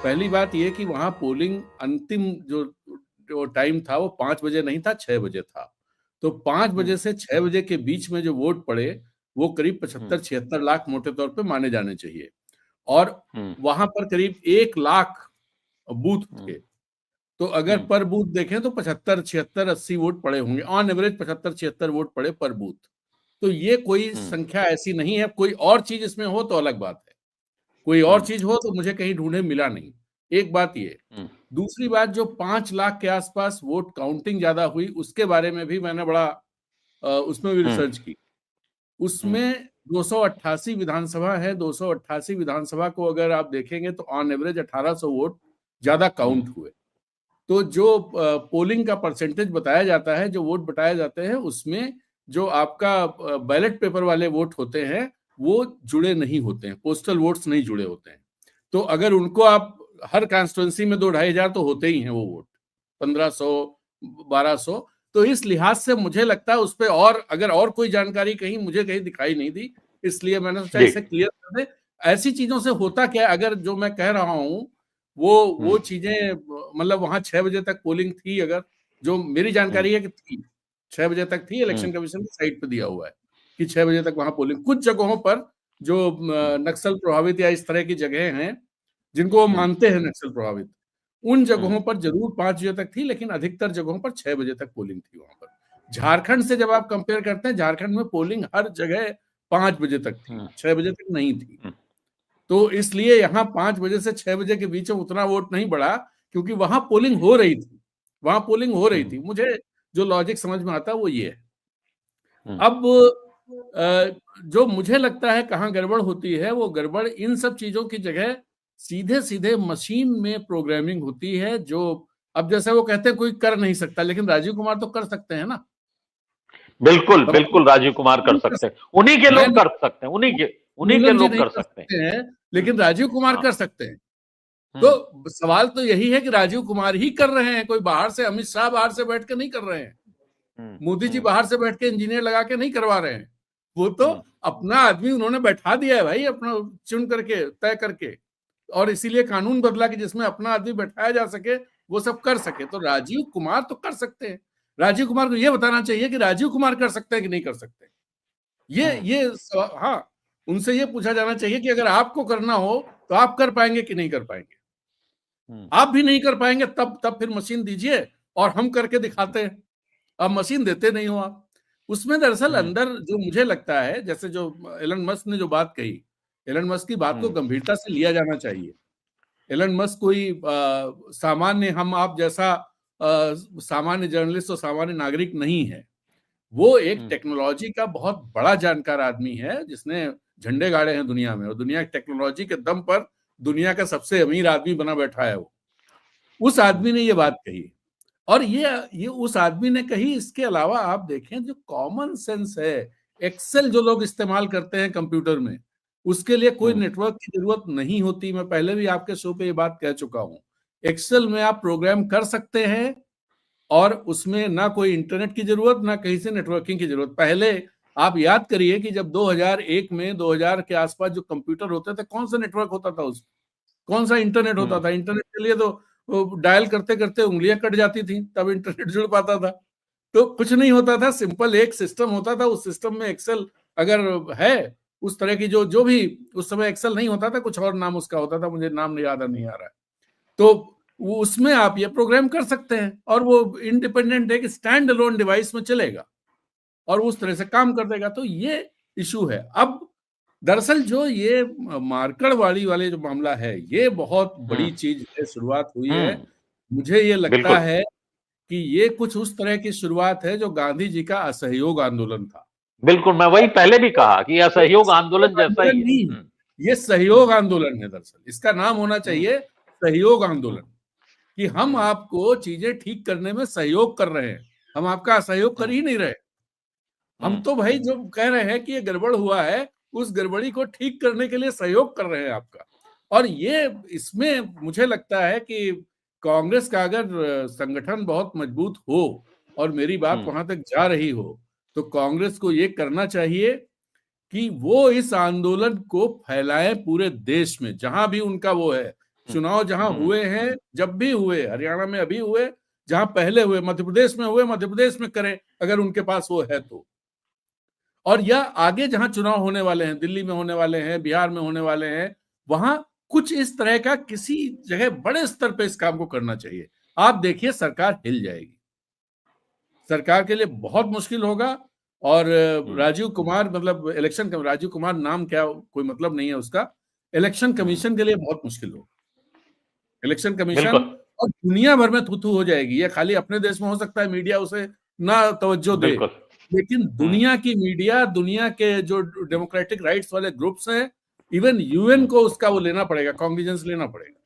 पहली बात ये कि वहां पोलिंग अंतिम जो जो टाइम था वो 5 बजे नहीं था, 6 बजे था। तो 5 बजे से 6 बजे के बीच में जो वोट पड़े वो करीब 75-76 लाख मोटे तौर पे माने जाने चाहिए। और वहां पर करीब 1 लाख बूथ थे। तो अगर पर बूथ देखें तो 75-76-80 वोट पड़े होंगे, ऑन एवरेज 75-76 वोट पड़े पर बूथ। तो ये कोई संख्या ऐसी नहीं है। कोई और चीज इसमें हो तो अलग बात है, कोई और चीज हो तो मुझे कहीं ढूंढे मिला नहीं। एक बात ये। दूसरी बात, जो 5 लाख के आसपास वोट काउंटिंग ज्यादा हुई उसके बारे में भी मैंने बड़ा उसमें भी रिसर्च की। उसमें 288 विधानसभा है। 288 विधानसभा को अगर आप देखेंगे तो ऑन एवरेज 1800 वोट ज्यादा काउंट हुए। तो जो पोलिंग का परसेंटेज बताया जाता है, जो वोट बताए जाते हैं, उसमें जो आपका बैलेट पेपर वाले वोट होते हैं वो जुड़े नहीं होते हैं, पोस्टल वोट्स नहीं जुड़े होते हैं। तो अगर उनको आप हर कॉन्स्टिट्यूंसी में 2-2,500 तो होते ही हैं वो वोट, 1500 1200। तो इस लिहाज से मुझे लगता है उस पर और अगर और कोई जानकारी कहीं मुझे कहीं दिखाई नहीं दी, इसलिए मैंने सोचा इसे क्लियर कर दे। ऐसी चीजों से होता क्या, अगर जो मैं कह रहा हूं वो चीजें, मतलब वहां 6 बजे तक पोलिंग थी, अगर जो मेरी जानकारी है कि थी 6 बजे तक थी, इलेक्शन कमीशन की साइट पे दिया हुआ है कि 6 बजे तक वहां पोलिंग। कुछ जगहों पर जो नक्सल प्रभावित या इस तरह की जगह हैं जिनको वो मानते हैं नक्सल प्रभावित, उन जगहों पर जरूर 5 बजे तक थी, लेकिन अधिकतर जगहों पर 6 बजे तक पोलिंग थी वहां पर। झारखंड से जब आप कंपेयर करते हैं, झारखंड में पोलिंग हर जगह 5 बजे तक थी, 6 बजे तक नहीं थी। तो इसलिए यहाँ 5 बजे से 6 बजे के बीच में उतना वोट नहीं बढ़ा, क्योंकि वहां पोलिंग हो रही थी, वहां पोलिंग हो रही थी। मुझे जो लॉजिक समझ में आता है वो ये है। अब जो मुझे लगता है कहाँ गड़बड़ होती है, वो गड़बड़ इन सब चीजों की जगह सीधे सीधे मशीन में प्रोग्रामिंग होती है। जो अब जैसे वो कहते हैं कोई कर नहीं सकता, लेकिन राजीव कुमार तो कर सकते हैं ना। बिल्कुल बिल्कुल, राजीव कुमार कर सकते हैं, उन्हीं के लोग कर सकते हैं, उन्हीं के नीलम जी लोग नहीं कर कर सकते सकते हैं, लेकिन राजीव कुमार कर सकते हैं। हैं। तो सवाल तो यही है कि राजीव कुमार ही कर रहे हैं, कोई बाहर से, अमित शाह बाहर से बैठ के नहीं कर रहे हैं, मोदी जी बाहर से बैठ के इंजीनियर लगा के नहीं करवा रहे हैं। वो तो अपना आदमी उन्होंने बैठा दिया है भाई, अपना चुन करके, तय करके। और इसीलिए कानून बदला कि जिसमें अपना आदमी बैठाया जा सके, वो सब कर सके। तो राजीव कुमार तो कर सकते हैं। राजीव कुमार को ये बताना चाहिए कि राजीव कुमार कर सकते हैं कि नहीं कर सकते। ये हाँ, उनसे ये पूछा जाना चाहिए कि अगर आपको करना हो तो आप कर पाएंगे कि नहीं कर पाएंगे। आप भी नहीं कर पाएंगे, तब फिर मशीन दीजिए और हम करके दिखाते हैं। अब मशीन देते नहीं हो आप। उसमें दरअसल अंदर जो मुझे लगता है, जैसे जो एलन मस्क ने जो बात कही, एलन मस्क की बात को गंभीरता से लिया जाना चाहिए। एलन मस्क कोई सामान्य हम आप जैसा सामान्य जर्नलिस्ट और सामान्य नागरिक नहीं है। वो एक टेक्नोलॉजी का बहुत बड़ा जानकार आदमी है, जिसने झंडे गाड़े हैं दुनिया में, और दुनिया की टेक्नोलॉजी के दम पर दुनिया का सबसे अमीर आदमी बना बैठा है वो। उस आदमी ने ये बात कही, और ये उस आदमी ने कही। इसके अलावा आप देखें, जो कॉमन सेंस है, एक्सेल जो लोग इस्तेमाल करते हैं कंप्यूटर में, उसके लिए कोई नेटवर्क की जरूरत नहीं होती। मैं पहले भी आपके शो पे ये बात कह चुका हूं। एक्सेल में आप प्रोग्राम कर सकते हैं और उसमें ना कोई इंटरनेट की जरूरत, ना कहीं से नेटवर्किंग की जरूरत। पहले आप याद करिए कि जब 2001 में, 2000 के आसपास जो कंप्यूटर होते थे, कौन सा नेटवर्क होता था उसमें, कौन सा इंटरनेट होता था। इंटरनेट के लिए तो डायल करते करते उंगलियां कट जाती थी, तब इंटरनेट जुड़ पाता था। तो कुछ नहीं होता था, सिंपल एक सिस्टम होता था। उस सिस्टम में एक्सेल अगर है, उस तरह की जो जो भी, उस समय एक्सेल नहीं होता था, कुछ और नाम उसका होता था, मुझे नाम याद नहीं आ रहा है। तो वो उसमें आप ये प्रोग्राम कर सकते हैं, और वो इंडिपेंडेंट है कि स्टैंड अलोन डिवाइस में चलेगा और उस तरह से काम कर देगा। तो ये इशू है। अब दरअसल जो ये मार्कड़वाड़ी वाले जो मामला है, ये बहुत बड़ी चीज है, शुरुआत हुई है। मुझे ये लगता है कि ये कुछ उस तरह की शुरुआत है जो गांधी जी का असहयोग आंदोलन था। बिल्कुल, मैं वही पहले भी कहा कि असहयोग आंदोलन जैसा ही नहीं, है। ये सहयोग आंदोलन है। दरअसल इसका नाम होना चाहिए सहयोग आंदोलन, कि हम आपको चीजें ठीक करने में सहयोग कर रहे हैं, हम आपका असहयोग कर ही नहीं रहे। हम तो भाई जो कह रहे हैं कि ये गड़बड़ हुआ है, उस गड़बड़ी को ठीक करने के लिए सहयोग कर रहे हैं आपका। और ये इसमें मुझे लगता है कि कांग्रेस का अगर संगठन बहुत मजबूत हो और मेरी बात वहां तक जा रही हो, तो कांग्रेस को ये करना चाहिए कि वो इस आंदोलन को फैलाएं पूरे देश में, जहां भी उनका वो है। चुनाव जहां हुए हैं, जब भी हुए, हरियाणा में अभी हुए, जहां पहले हुए, मध्य प्रदेश में हुए, मध्य प्रदेश में करें अगर उनके पास वो है तो। और या आगे जहां चुनाव होने वाले हैं, दिल्ली में होने वाले हैं, बिहार में होने वाले हैं, वहां कुछ इस तरह का किसी जगह बड़े स्तर पे इस काम को करना चाहिए। आप देखिए सरकार हिल जाएगी, सरकार के लिए बहुत मुश्किल होगा। और राजीव कुमार, मतलब इलेक्शन, राजीव कुमार नाम क्या, कोई मतलब नहीं है उसका, इलेक्शन कमीशन के लिए बहुत मुश्किल होगा। इलेक्शन कमीशन और दुनिया भर में थू-थू हो जाएगी। ये खाली अपने देश में हो सकता है मीडिया उसे ना तवज्जो दे, लेकिन दुनिया की मीडिया, दुनिया के जो डेमोक्रेटिक राइट्स वाले ग्रुप्स हैं, इवन यूएन को उसका वो लेना पड़ेगा, कॉग्निजेंस लेना पड़ेगा।